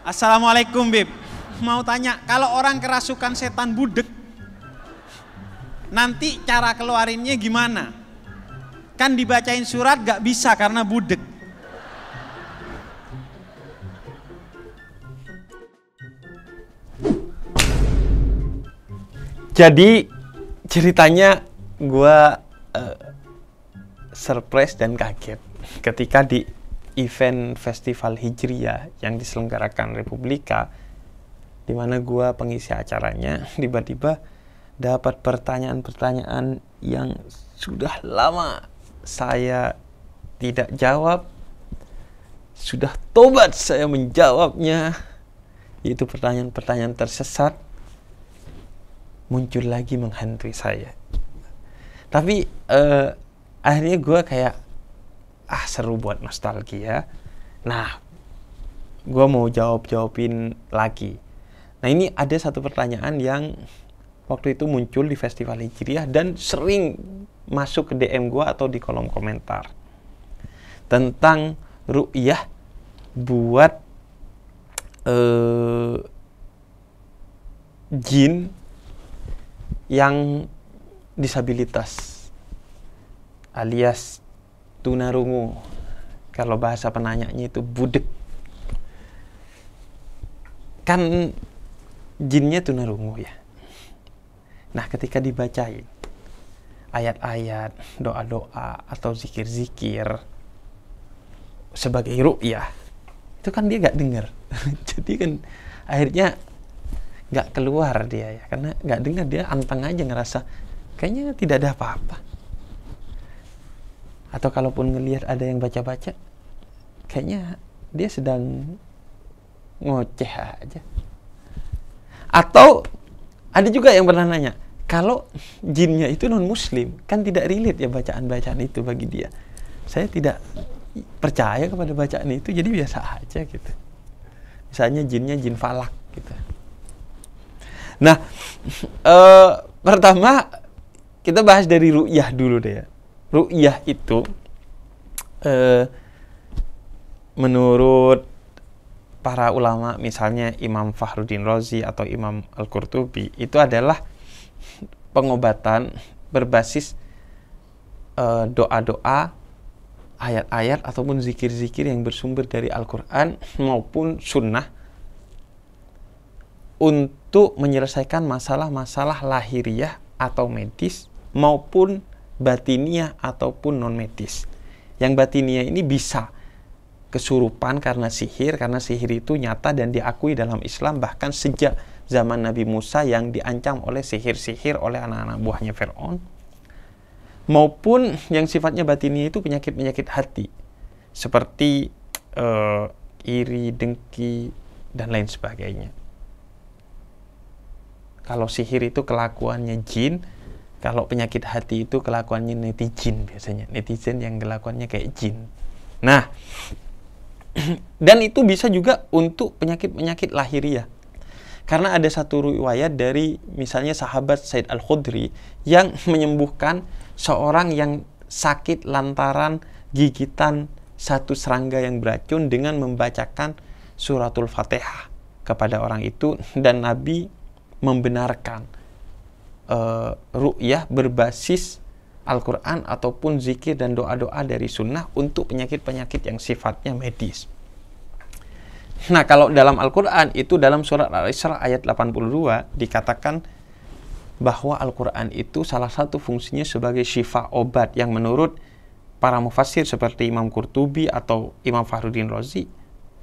Assalamualaikum Bib. Mau tanya, kalau orang kerasukan setan budek, nanti cara keluarinnya gimana? Kan dibacain surat gak bisa karena budek. Jadi ceritanya gue surprise dan kaget ketika di event festival Hijriyah yang diselenggarakan Republika, di mana gue pengisi acaranya, tiba-tiba dapat pertanyaan-pertanyaan yang sudah lama saya tidak jawab, sudah tobat saya menjawabnya, yaitu pertanyaan-pertanyaan tersesat muncul lagi menghantui saya. Tapi akhirnya gue kayak seru buat nostalgia. Nah, gue mau jawabin lagi. Nah, ini ada satu pertanyaan yang waktu itu muncul di Festival Hijriyah dan sering masuk ke DM gue atau di kolom komentar tentang ru'yah buat jin yang disabilitas alias tunarungu. Kalau bahasa penanyanya itu budek. Kan jinnya tunarungu ya. Nah, ketika dibacain ayat-ayat, doa-doa atau zikir-zikir sebagai ru'yah, itu kan dia gak dengar. Jadi kan akhirnya gak keluar dia ya, karena gak dengar, dia anteng aja ngerasa kayaknya tidak ada apa-apa. Atau kalaupun ngelihat ada yang baca-baca, kayaknya dia sedang ngoceh aja. Atau ada juga yang pernah nanya, kalau jinnya itu non muslim, kan tidak relate ya bacaan-bacaan itu bagi dia. Saya tidak percaya kepada bacaan itu, jadi biasa aja gitu. Misalnya jinnya jin falak gitu. Nah, pertama kita bahas dari ru'yah dulu deh ya. Ru'yah itu menurut para ulama, misalnya Imam Fakhruddin Razi atau Imam Al-Qurtubi, itu adalah pengobatan berbasis doa-doa, ayat-ayat ataupun zikir-zikir yang bersumber dari Al-Quran maupun Sunnah untuk menyelesaikan masalah-masalah lahiriah atau medis maupun batiniah ataupun non medis. Yang batiniah ini bisa kesurupan karena sihir itu nyata dan diakui dalam Islam bahkan sejak zaman Nabi Musa yang diancam oleh sihir-sihir oleh anak-anak buahnya Fir'aun, maupun yang sifatnya batiniah itu penyakit-penyakit hati seperti iri, dengki dan lain sebagainya. Kalau sihir itu kelakuannya jin, kalau penyakit hati itu kelakuannya netizen biasanya. Netizen yang kelakuannya kayak jin. Nah, dan itu bisa juga untuk penyakit-penyakit lahiriah. Karena ada satu riwayat dari misalnya sahabat Said Al-Khudri yang menyembuhkan seorang yang sakit lantaran gigitan satu serangga yang beracun dengan membacakan suratul Fatihah kepada orang itu, dan Nabi membenarkan ru'yah berbasis Al-Quran ataupun zikir dan doa-doa dari sunnah untuk penyakit-penyakit yang sifatnya medis. Nah, kalau dalam Al-Quran itu dalam surat Al-Isra ayat 82 dikatakan bahwa Al-Quran itu salah satu fungsinya sebagai syifa, obat, yang menurut para mufassir seperti Imam Qurtubi atau Imam Fakhruddin Razi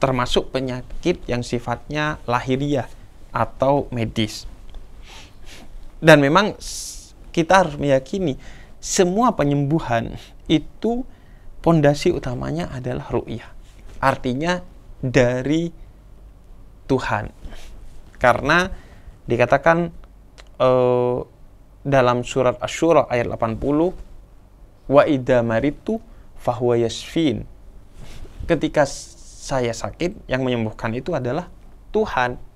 termasuk penyakit yang sifatnya lahiriah atau medis. Dan memang kita harus meyakini semua penyembuhan itu pondasi utamanya adalah ru'yah. Artinya dari Tuhan. Karena dikatakan dalam surat Asy-Syura ayat 80, wa idza maritu fahuwa yashfin. Ketika saya sakit, yang menyembuhkan itu adalah Tuhan.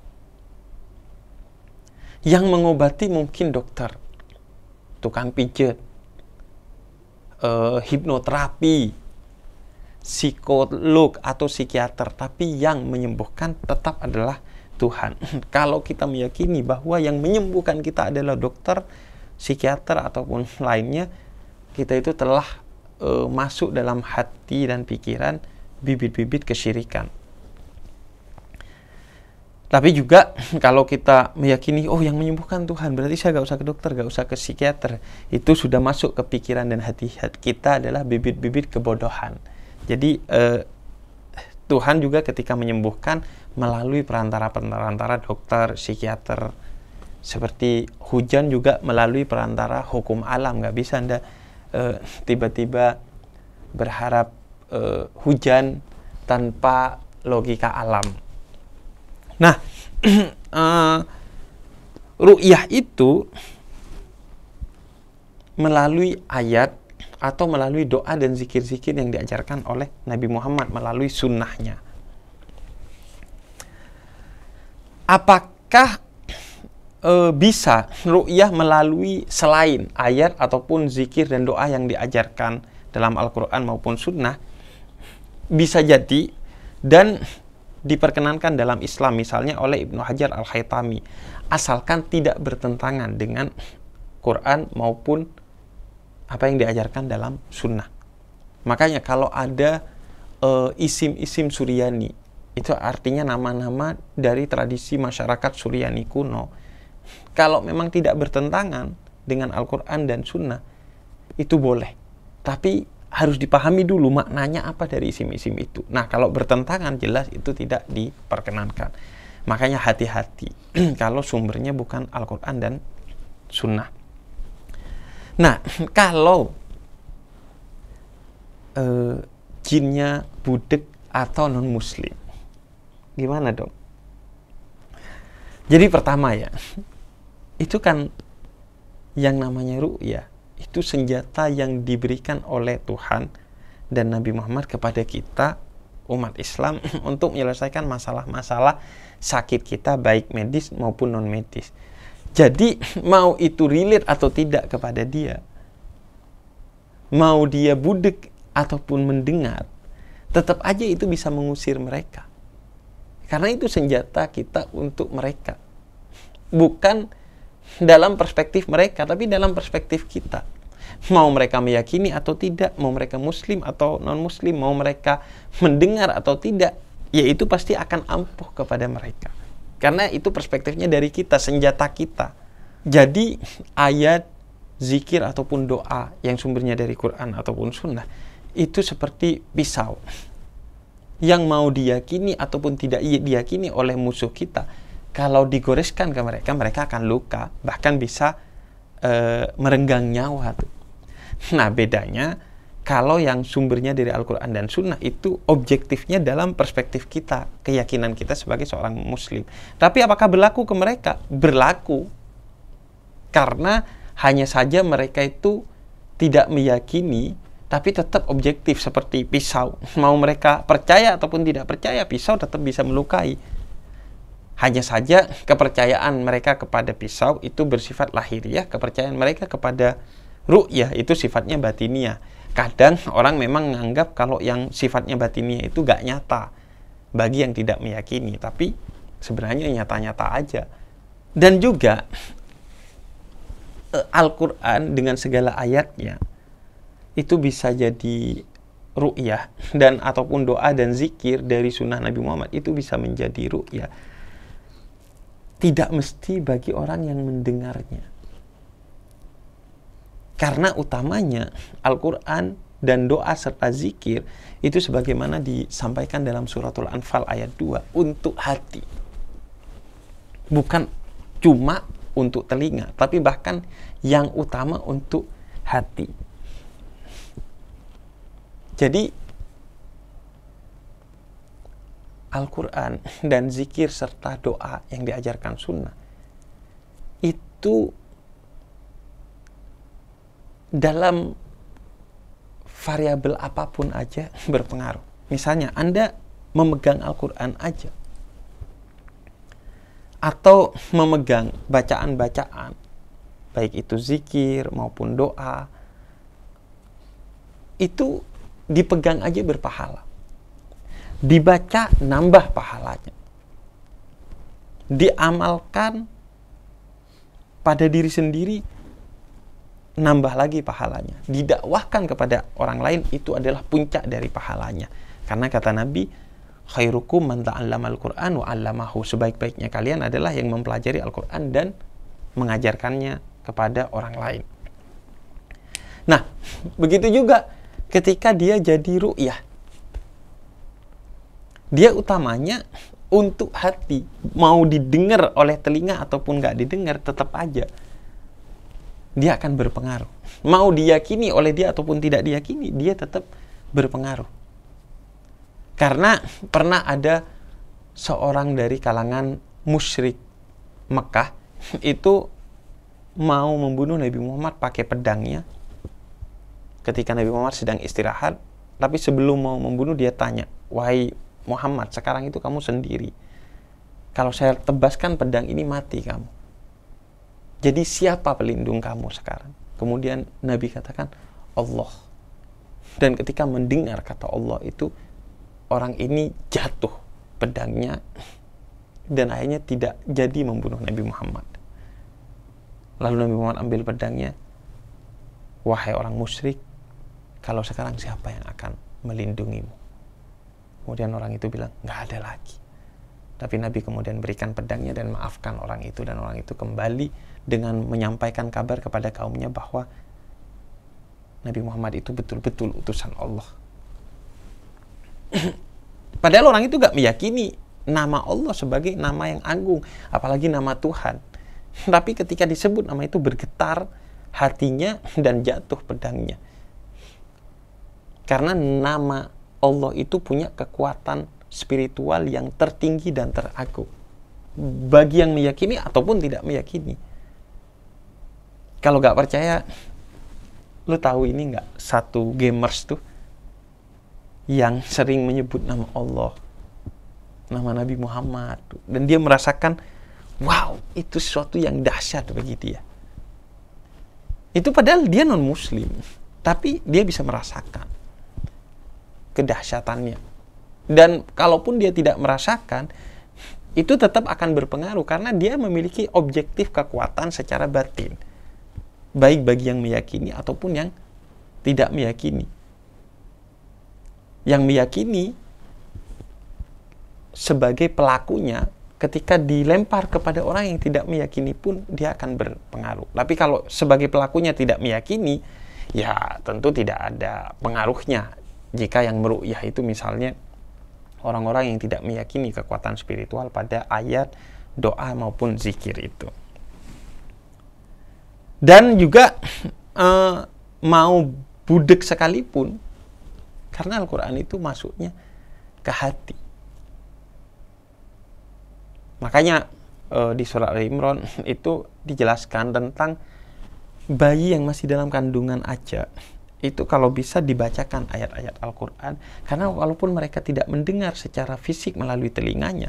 Yang mengobati mungkin dokter, tukang pijat, hipnoterapi, psikolog atau psikiater, tapi yang menyembuhkan tetap adalah Tuhan. Kalau kita meyakini bahwa yang menyembuhkan kita adalah dokter, psikiater ataupun lainnya, kita itu telah masuk dalam hati dan pikiran bibit-bibit kesyirikan. Tapi juga kalau kita meyakini, oh yang menyembuhkan Tuhan, berarti saya gak usah ke dokter, gak usah ke psikiater. Itu sudah masuk ke pikiran dan hati kita adalah bibit-bibit kebodohan. Jadi Tuhan juga ketika menyembuhkan melalui perantara dokter, psikiater. Seperti hujan juga melalui perantara hukum alam. Gak bisa Anda tiba-tiba berharap hujan tanpa logika alam. Nah, ru'yah itu melalui ayat atau melalui doa dan zikir-zikir yang diajarkan oleh Nabi Muhammad melalui sunnahnya. Apakah bisa ru'yah melalui selain ayat ataupun zikir dan doa yang diajarkan dalam Al-Quran maupun sunnah? Bisa jadi, dan diperkenankan dalam Islam misalnya oleh Ibnu Hajar Al-Haytami, asalkan tidak bertentangan dengan Quran maupun apa yang diajarkan dalam sunnah. Makanya kalau ada isim-isim Suryani, itu artinya nama-nama dari tradisi masyarakat Suryani kuno, kalau memang tidak bertentangan dengan Al-Quran dan sunnah, itu boleh. Tapi harus dipahami dulu maknanya apa dari isim-isim itu. Nah, kalau bertentangan jelas itu tidak diperkenankan. Makanya hati-hati kalau sumbernya bukan Al-Quran dan sunnah. Nah, kalau jinnya budek atau non-muslim, gimana dong? Jadi pertama ya, itu kan yang namanya ru'yah, itu senjata yang diberikan oleh Tuhan dan Nabi Muhammad kepada kita umat Islam untuk menyelesaikan masalah-masalah sakit kita baik medis maupun non medis. Jadi mau itu relate atau tidak kepada dia, mau dia budek ataupun mendengar, tetap aja itu bisa mengusir mereka. Karena itu senjata kita untuk mereka. Bukan dalam perspektif mereka, tapi dalam perspektif kita. Mau mereka meyakini atau tidak, mau mereka muslim atau non-muslim, mau mereka mendengar atau tidak, ya itu pasti akan ampuh kepada mereka. Karena itu perspektifnya dari kita, senjata kita. Jadi ayat, zikir ataupun doa yang sumbernya dari Quran ataupun sunnah, itu seperti pisau yang mau diyakini ataupun tidak diyakini oleh musuh kita. Kalau digoreskan ke mereka, mereka akan luka, bahkan bisa merenggang nyawa tuh. Nah, bedanya kalau yang sumbernya dari Al-Quran dan Sunnah itu objektifnya dalam perspektif kita, keyakinan kita sebagai seorang muslim. Tapi apakah berlaku ke mereka? Berlaku. Karena hanya saja mereka itu tidak meyakini, tapi tetap objektif seperti pisau. Mau mereka percaya ataupun tidak percaya, pisau tetap bisa melukai. Hanya saja kepercayaan mereka kepada pisau itu bersifat lahiriah, kepercayaan mereka kepada ru'yah itu sifatnya batiniah. Kadang orang memang menganggap kalau yang sifatnya batiniah itu gak nyata bagi yang tidak meyakini, tapi sebenarnya nyata-nyata aja. Dan juga Al-Quran dengan segala ayatnya itu bisa jadi ru'yah, dan ataupun doa dan zikir dari sunnah Nabi Muhammad itu bisa menjadi ru'yah. Tidak mesti bagi orang yang mendengarnya. Karena utamanya Al-Quran dan doa serta zikir itu sebagaimana disampaikan dalam suratul Anfal ayat 2 untuk hati. Bukan cuma untuk telinga, tapi bahkan yang utama untuk hati. Jadi Al-Quran dan zikir serta doa yang diajarkan sunnah itu dalam variabel apapun aja berpengaruh. Misalnya Anda memegang Al-Quran aja atau memegang bacaan-bacaan, baik itu zikir maupun doa, itu dipegang aja berpahala. Dibaca nambah pahalanya. Diamalkan pada diri sendiri nambah lagi pahalanya. Didakwahkan kepada orang lain itu adalah puncak dari pahalanya. Karena kata Nabi, khairukum man ta'allamal Qur'an wa 'allamahu. Sebaik-baiknya kalian adalah yang mempelajari Al-Qur'an dan mengajarkannya kepada orang lain. Nah, begitu juga ketika dia jadi ru'yah. Dia utamanya untuk hati. Mau didengar oleh telinga ataupun nggak didengar, tetap aja dia akan berpengaruh. Mau diyakini oleh dia ataupun tidak diyakini, dia tetap berpengaruh. Karena pernah ada seorang dari kalangan musyrik Mekah itu mau membunuh Nabi Muhammad pakai pedangnya ketika Nabi Muhammad sedang istirahat. Tapi sebelum mau membunuh, dia tanya, "Wahai Muhammad, sekarang itu kamu sendiri. Kalau saya tebaskan pedang ini, mati kamu. Jadi siapa pelindung kamu sekarang?" Kemudian Nabi katakan, "Allah." Dan ketika mendengar kata Allah itu, orang ini jatuh pedangnya dan akhirnya tidak jadi membunuh Nabi Muhammad. Lalu Nabi Muhammad ambil pedangnya, "Wahai orang musyrik, kalau sekarang siapa yang akan melindungimu?" Kemudian orang itu bilang, "Nggak ada lagi." Tapi Nabi kemudian berikan pedangnya dan maafkan orang itu. Dan orang itu kembali dengan menyampaikan kabar kepada kaumnya bahwa Nabi Muhammad itu betul-betul utusan Allah. Padahal orang itu nggak meyakini nama Allah sebagai nama yang agung, apalagi nama Tuhan. Tapi ketika disebut nama itu, bergetar hatinya dan jatuh pedangnya. Karena nama Allah itu punya kekuatan spiritual yang tertinggi dan teragung bagi yang meyakini ataupun tidak meyakini. Kalau nggak percaya, lu tahu ini nggak, satu gamers tuh yang sering menyebut nama Allah, nama Nabi Muhammad, dan dia merasakan, wow, itu sesuatu yang dahsyat bagi dia. Itu padahal dia non muslim, tapi dia bisa merasakan kedahsyatannya. Dan kalaupun dia tidak merasakan, itu tetap akan berpengaruh karena dia memiliki objektif kekuatan secara batin, baik bagi yang meyakini ataupun yang tidak meyakini. Yang meyakini sebagai pelakunya, ketika dilempar kepada orang yang tidak meyakini pun dia akan berpengaruh. Tapi kalau sebagai pelakunya tidak meyakini, ya tentu tidak ada pengaruhnya. Jika yang meru'yah itu misalnya orang-orang yang tidak meyakini kekuatan spiritual pada ayat, doa maupun zikir itu. Dan juga mau budek sekalipun, karena Al-Quran itu masuknya ke hati. Makanya di surah Al-Imran itu dijelaskan tentang bayi yang masih dalam kandungan aja. Itu kalau bisa dibacakan ayat-ayat Al-Quran. Karena walaupun mereka tidak mendengar secara fisik melalui telinganya,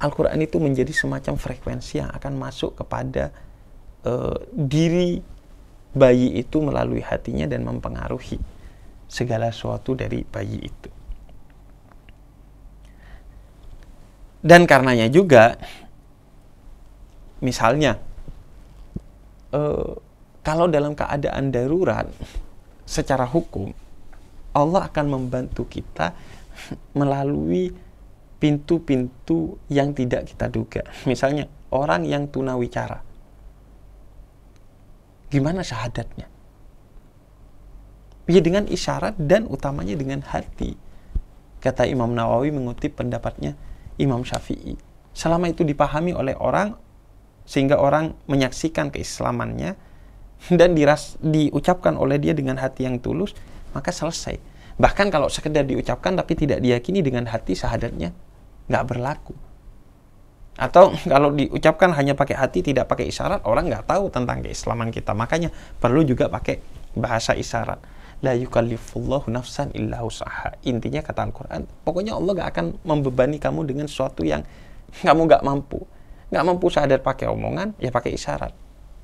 Al-Quran itu menjadi semacam frekuensi yang akan masuk kepada diri bayi itu melalui hatinya dan mempengaruhi segala sesuatu dari bayi itu. Dan karenanya juga, misalnya, kalau dalam keadaan darurat, secara hukum, Allah akan membantu kita melalui pintu-pintu yang tidak kita duga. Misalnya, orang yang tunawicara. Gimana syahadatnya? Ya dengan isyarat dan utamanya dengan hati. Kata Imam Nawawi mengutip pendapatnya Imam Syafi'i. Selama itu dipahami oleh orang, sehingga orang menyaksikan keislamannya, dan diucapkan oleh dia dengan hati yang tulus, maka selesai. Bahkan kalau sekedar diucapkan tapi tidak diyakini dengan hati, syahadatnya nggak berlaku. Atau kalau diucapkan hanya pakai hati, tidak pakai isyarat, orang nggak tahu tentang keislaman kita. Makanya perlu juga pakai bahasa isyarat. La yukallifullahu nafsan illa wus'aha. Intinya kata Al-Quran, pokoknya Allah nggak akan membebani kamu dengan sesuatu yang kamu nggak mampu. Nggak mampu syahadat pakai omongan, ya pakai isyarat.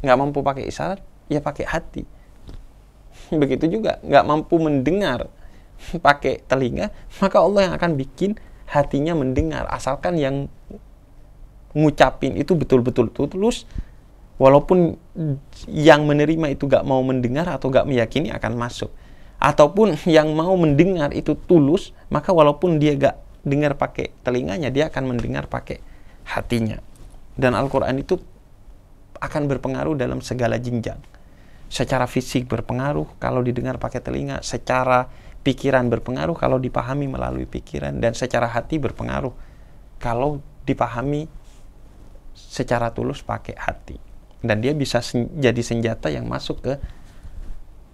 Nggak mampu pakai isyarat, ya pakai hati. Begitu juga, nggak mampu mendengar pakai telinga, maka Allah yang akan bikin hatinya mendengar, asalkan yang ngucapin itu betul-betul tulus, walaupun yang menerima itu gak mau mendengar atau gak meyakini akan masuk. Ataupun yang mau mendengar itu tulus, maka walaupun dia gak dengar pakai telinganya, dia akan mendengar pakai hatinya. Dan Al-Quran itu akan berpengaruh dalam segala jenjang. Secara fisik berpengaruh kalau didengar pakai telinga, secara pikiran berpengaruh kalau dipahami melalui pikiran, dan secara hati berpengaruh kalau dipahami secara tulus pakai hati. Dan dia bisa jadi senjata yang masuk ke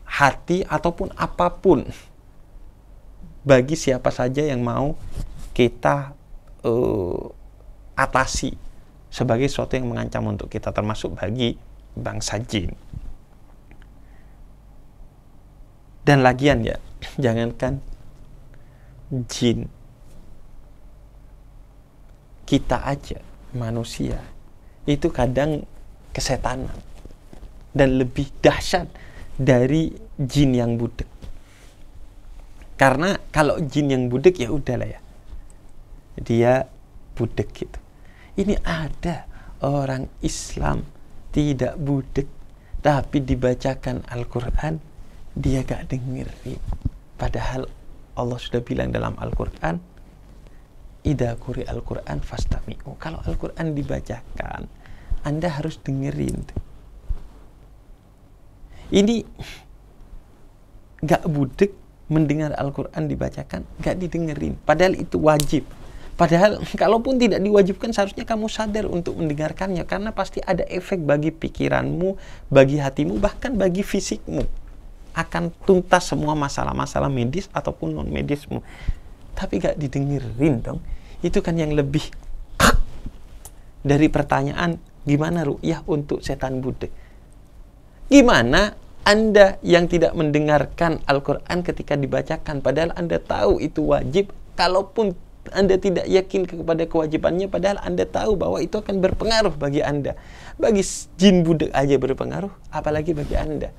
hati ataupun apapun bagi siapa saja yang mau kita atasi sebagai sesuatu yang mengancam untuk kita, termasuk bagi bangsa jin. Dan lagian ya, jangankan jin, kita aja manusia itu kadang kesetanan, dan lebih dahsyat dari jin yang budek. Karena kalau jin yang budek ya udahlah ya, dia budek gitu. Ini ada orang Islam tidak budek, tapi dibacakan Al-Quran dia gak dengerin. Padahal Allah sudah bilang dalam Al-Quran, idza quri Al-Quran fastami'u. Kalau Al-Quran dibacakan, Anda harus dengerin. Ini gak budek mendengar Al-Quran dibacakan, gak didengerin. Padahal itu wajib. Padahal kalaupun tidak diwajibkan, seharusnya kamu sadar untuk mendengarkannya, karena pasti ada efek bagi pikiranmu, bagi hatimu, bahkan bagi fisikmu. Akan tuntas semua masalah-masalah medis ataupun non medismu. Tapi gak didengerin dong. Itu kan yang lebih dari pertanyaan, gimana ru'yah untuk setan budek? Gimana Anda yang tidak mendengarkan Al-Quran ketika dibacakan, padahal Anda tahu itu wajib, kalaupun Anda tidak yakin kepada kewajibannya, padahal Anda tahu bahwa itu akan berpengaruh bagi Anda. Bagi jin budek aja berpengaruh, apalagi bagi Anda.